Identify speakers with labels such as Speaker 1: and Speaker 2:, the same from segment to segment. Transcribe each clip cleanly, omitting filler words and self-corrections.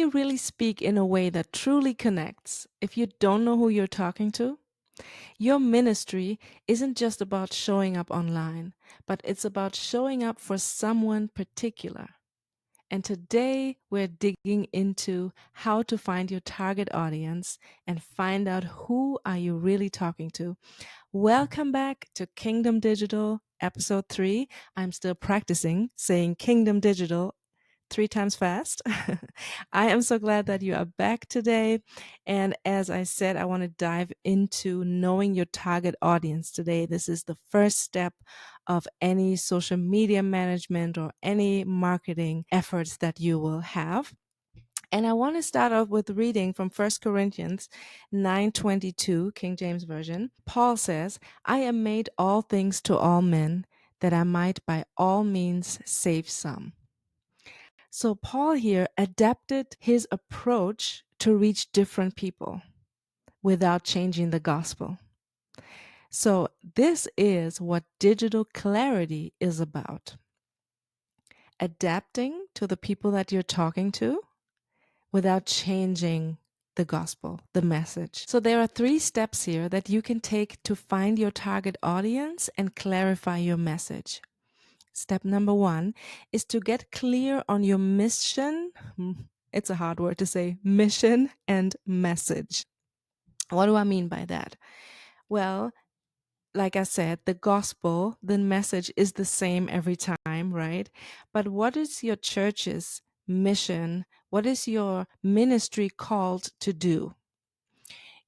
Speaker 1: you really speak in a way that truly connects if you don't know who you're talking to? Your ministry isn't just about showing up online, but it's about showing up for someone particular. And today we're digging into how to find your target audience and find out who are you really talking to. Welcome back to Kingdom Digital episode 3. I'm still practicing saying Kingdom Digital 3 times fast. I am so glad that you are back today. And as I said, I want to dive into knowing your target audience today. This is the first step of any social media management or any marketing efforts that you will have. And I want to start off with reading from 1 Corinthians 9:22, King James Version. Paul says, I am made all things to all men, that I might by all means save some. So Paul here adapted his approach to reach different people without changing the gospel. So this is what digital clarity is about. Adapting to the people that you're talking to without changing the gospel, the message. So there are 3 steps here that you can take to find your target audience and clarify your message. Step number 1 is to get clear on your mission. It's a hard word to say, mission and message. What do I mean by that? Well, like I said, the gospel, the message is the same every time, right? But what is your church's mission? What is your ministry called to do?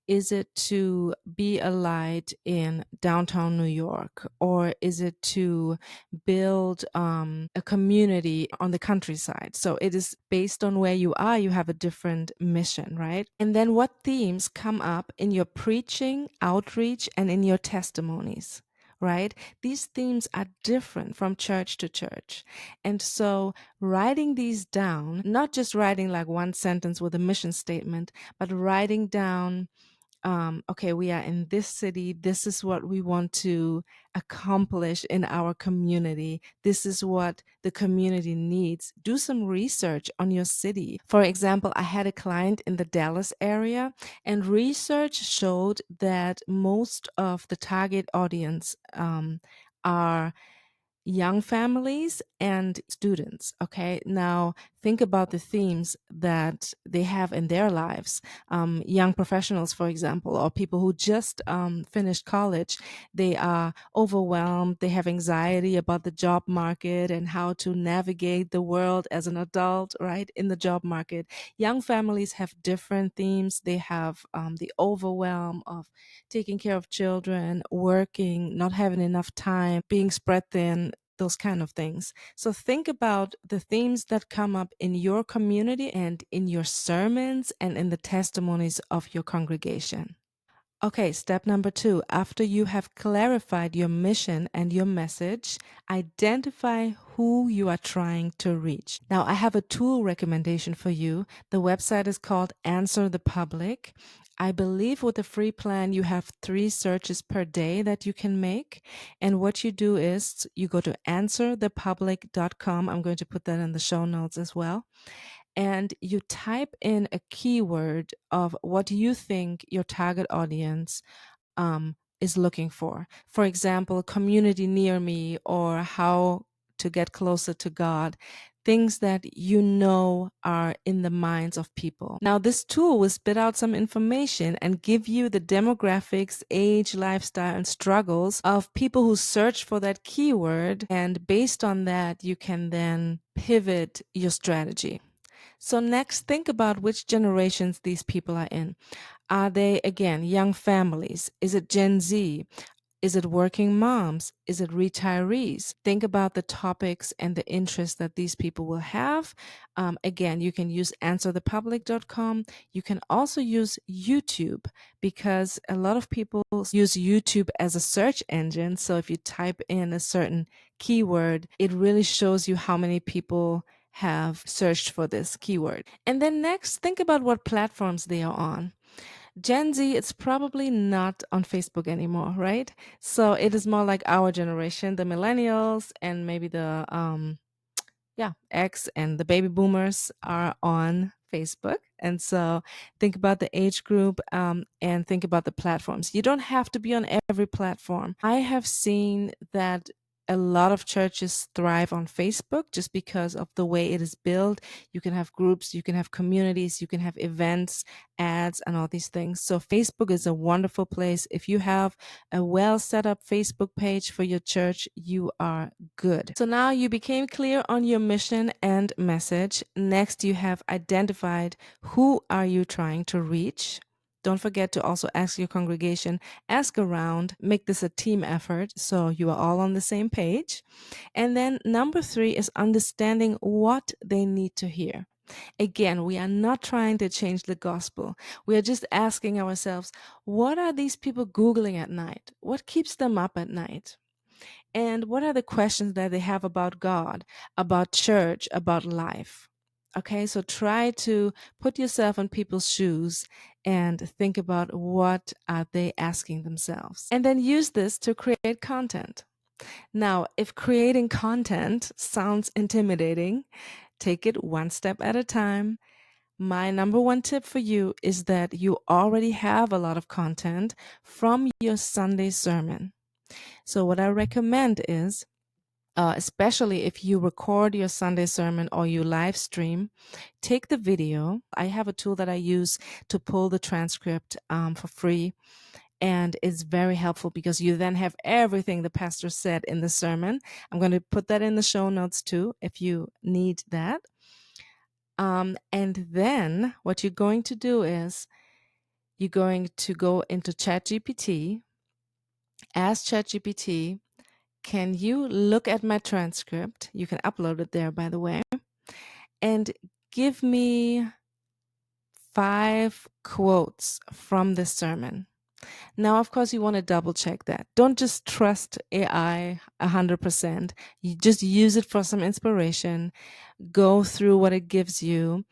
Speaker 1: Is it to be a light in downtown New York? Or is it to build a community on the countryside? So it is based on where you are, you have a different mission, right? And then what themes come up in your preaching, outreach, and in your testimonies? Right? These themes are different from church to church. And so writing these down, not just writing like one sentence with a mission statement, but writing down okay, we are in this city. This is what we want to accomplish in our community. This is what the community needs. Do some research on your city. For example, I had a client in the Dallas area, and research showed that most of the target audience are young families and students. Okay, now think about the themes that they have in their lives. Young professionals, for example, or people who just finished college, they are overwhelmed, they have anxiety about the job market and how to navigate the world as an adult, right, in the job market. Young families have different themes. They have the overwhelm of taking care of children, working, not having enough time, being spread thin, those kind of things. So think about the themes that come up in your community and in your sermons and in the testimonies of your congregation. Okay, step number 2. After you have clarified your mission and your message, identify who you are trying to reach. Now, I have a tool recommendation for you. The website is called Answer the Public. I believe with the free plan, you have 3 searches per day that you can make. And what you do is you go to answerthepublic.com. I'm going to put that in the show notes as well. And you type in a keyword of what you think your target audience is looking for. For example, community near me or how to get closer to God, things that you know are in the minds of people. Now, this tool will spit out some information and give you the demographics, age, lifestyle, and struggles of people who search for that keyword. And based on that, you can then pivot your strategy. So next, think about which generations these people are in. Are they, again, young families? Is it Gen Z? Is it working moms? Is it retirees? Think about the topics and the interests that these people will have. Again, you can use answerthepublic.com. You can also use YouTube because a lot of people use YouTube as a search engine. So if you type in a certain keyword, it really shows you how many people have searched for this keyword. And then next, think about what platforms they are on. Gen Z, it's probably not on Facebook anymore, right? So it is more like our generation, the millennials and maybe the yeah, X and the baby boomers are on Facebook. And so think about the age group, and think about the platforms. You don't have to be on every platform. I have seen that a lot of churches thrive on Facebook just because of the way it is built. You can have groups, you can have communities, you can have events, ads, and all these things. So Facebook is a wonderful place. If you have a well set up Facebook page for your church, you are good. So now you became clear on your mission and message. Next, you have identified who are you trying to reach. Don't forget to also ask your congregation, ask around, make this a team effort so you are all on the same page. And then number 3 is understanding what they need to hear. Again, we are not trying to change the gospel. We are just asking ourselves, what are these people Googling at night? What keeps them up at night? And what are the questions that they have about God, about church, about life? Okay, so try to put yourself in people's shoes and think about what are they asking themselves. And then use this to create content. Now, if creating content sounds intimidating, take it one step at a time. My number one tip for you is that you already have a lot of content from your Sunday sermon. So, what I recommend is, especially if you record your Sunday sermon or you live stream, take the video. I have a tool that I use to pull the transcript for free. And it's very helpful because you then have everything the pastor said in the sermon. I'm going to put that in the show notes too if you need that. And then what you're going to do is you're going to go into ChatGPT, ask ChatGPT, can you look at my transcript? You can upload it there, by the way, and give me 5 quotes from this sermon. Now, of course, you want to double check that. Don't just trust AI 100%. You just use it for some inspiration. Go through what it gives you.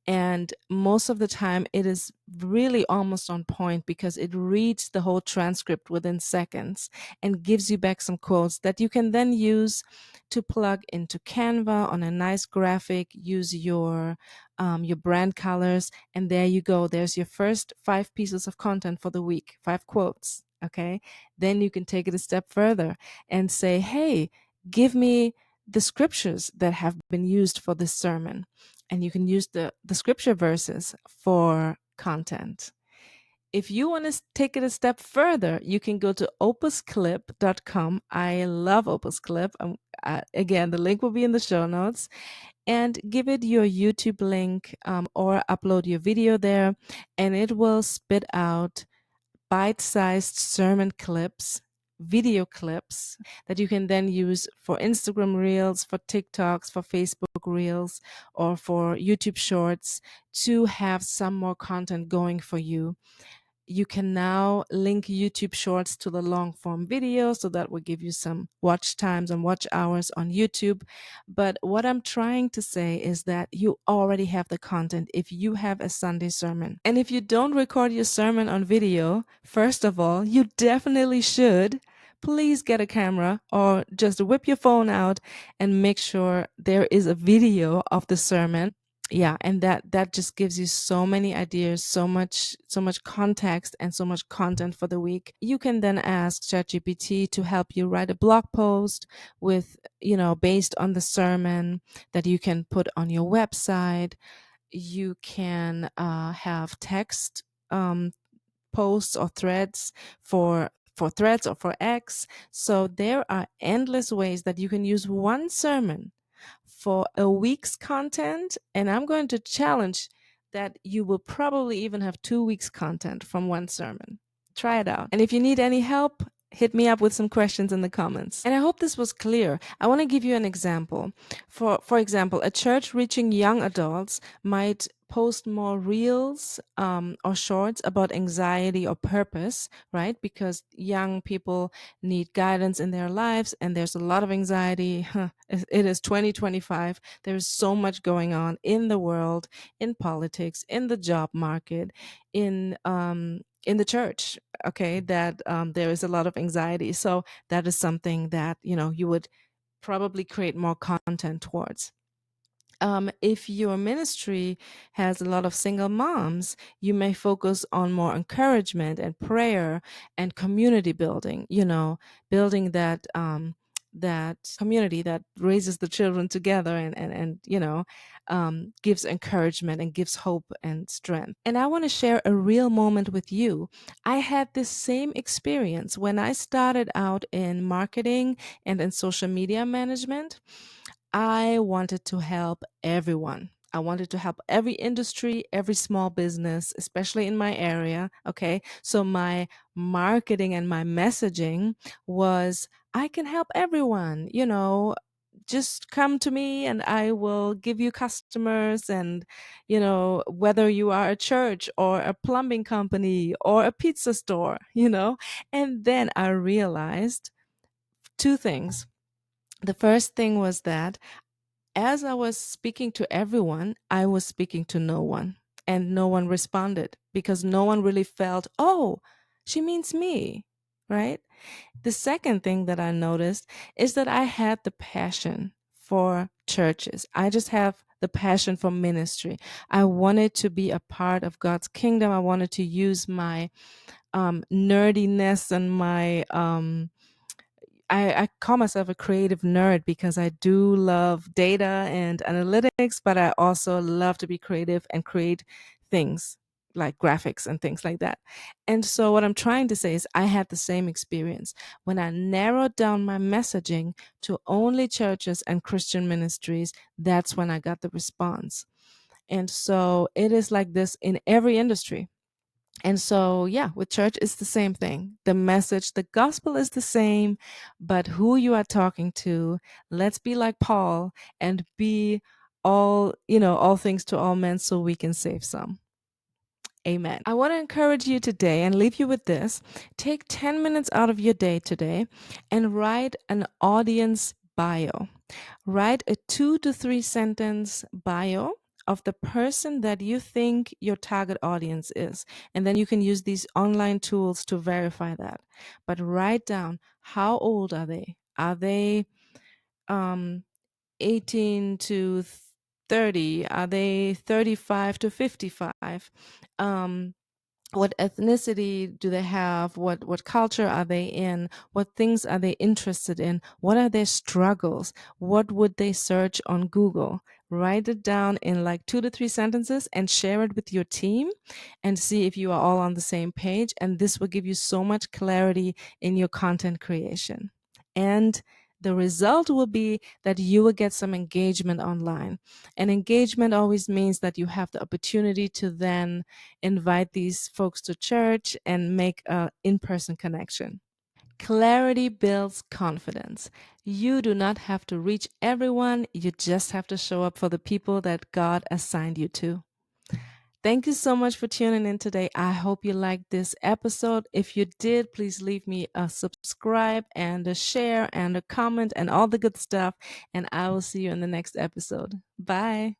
Speaker 1: And most of the time, it is really almost on point because it reads the whole transcript within seconds and gives you back some quotes that you can then use to plug into Canva on a nice graphic. Use your brand colors, and there you go. There's your first 5 pieces of content for the week, 5 quotes. Okay, then you can take it a step further and say, "Hey, give me the scriptures that have been used for this sermon." And you can use the scripture verses for content. If you want to take it a step further, you can go to opusclip.com. I love OpusClip. Again, the link will be in the show notes. And give it your YouTube link, or upload your video there, and it will spit out bite-sized sermon clips, video clips that you can then use for Instagram Reels, for TikToks, for Facebook Reels, or for YouTube Shorts to have some more content going for you. You can now link YouTube Shorts to the long form video, so that will give you some watch times and watch hours on YouTube. But what I'm trying to say is that you already have the content if you have a Sunday sermon. And if you don't record your sermon on video, first of all, you definitely should. Please get a camera or just whip your phone out and make sure there is a video of the sermon. Yeah, and that just gives you so many ideas, so much context, and so much content for the week. You can then ask ChatGPT to help you write a blog post with, based on the sermon that you can put on your website. You can have text posts or threads for threads or for X. So there are endless ways that you can use one sermon for a week's content, and I'm going to challenge that you will probably even have 2 weeks content from one sermon. Try it out. And if you need any help, hit me up with some questions in the comments. And I hope this was clear. I want to give you an example. For example, a church reaching young adults might post more reels or shorts about anxiety or purpose, right? Because young people need guidance in their lives, and there's a lot of anxiety. It is 2025. There's so much going on in the world, in politics, in the job market, in the church. Okay, that there is a lot of anxiety. So that is something that you would probably create more content towards. If your ministry has a lot of single moms, you may focus on more encouragement and prayer and community building, building that community that raises the children together and gives encouragement and gives hope and strength. And I want to share a real moment with you. I had this same experience when I started out in marketing and in social media management. I wanted to help everyone. I wanted to help every industry, every small business, especially in my area. Okay. So my marketing and my messaging was I can help everyone, just come to me and I will give you customers. And, whether you are a church or a plumbing company or a pizza store, and then I realized two things. The first thing was that as I was speaking to everyone, I was speaking to no one, and no one responded because no one really felt, oh, she means me, right? The second thing that I noticed is that I had the passion for churches. I just have the passion for ministry. I wanted to be a part of God's kingdom. I wanted to use my nerdiness and my I call myself a creative nerd because I do love data and analytics, but I also love to be creative and create things like graphics and things like that. And so, what I'm trying to say is, I had the same experience. When I narrowed down my messaging to only churches and Christian ministries, that's when I got the response. And so, it is like this in every industry. And so, yeah, with church, it's the same thing. The message, the gospel is the same, but who you are talking to, let's be like Paul and be all things to all men so we can save some. Amen. I want to encourage you today and leave you with this. Take 10 minutes out of your day today and write an audience bio. Write a 2 to 3 sentence bio of the person that you think your target audience is. And then you can use these online tools to verify that. But write down, how old are they? Are they um, 18 to 30? Are they 35 to 55? Um, what ethnicity do they have? What culture are they in? What things are they interested in? What are their struggles? What would they search on Google? Write it down in like 2 to 3 sentences and share it with your team and see if you are all on the same page. And this will give you so much clarity in your content creation. And the result will be that you will get some engagement online. And engagement always means that you have the opportunity to then invite these folks to church and make an in-person connection. Clarity builds confidence. You do not have to reach everyone. You just have to show up for the people that God assigned you to. Thank you so much for tuning in today. I hope you liked this episode. If you did, please leave me a subscribe and a share and a comment and all the good stuff. And I will see you in the next episode. Bye.